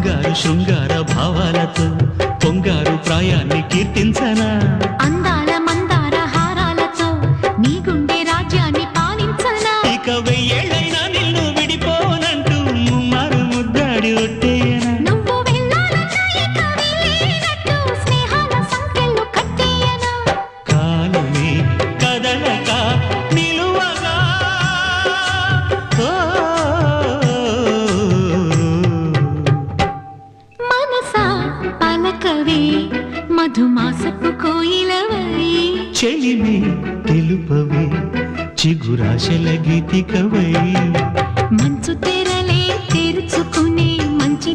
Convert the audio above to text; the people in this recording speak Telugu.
బంగారు శృంగార భావాలతో పొంగారు ప్రాయాన్ని కీర్తించనా అందాల మందార హారాలతో నీ గుండె రాజ్యాన్ని పాలించనా ఇక వెయ్యేళ్ళైనా నిన్ను విడిపోనంటూ ముమ్మారు ముద్దాడి ఒట్టేయనా నువ్వు వెళ్ళాలన్నా ఇక వీలేనట్టు స్నేహాల సంకెళ్ళు కట్టేయనా కాలమే కదలక నిలువగా మనసా పలకవే మధుమాసపు కోయిలవై చెలిమి తెలుపవే చిగురాశల గీతికవై మంచు తెరలే తెరుచుకునే మంచి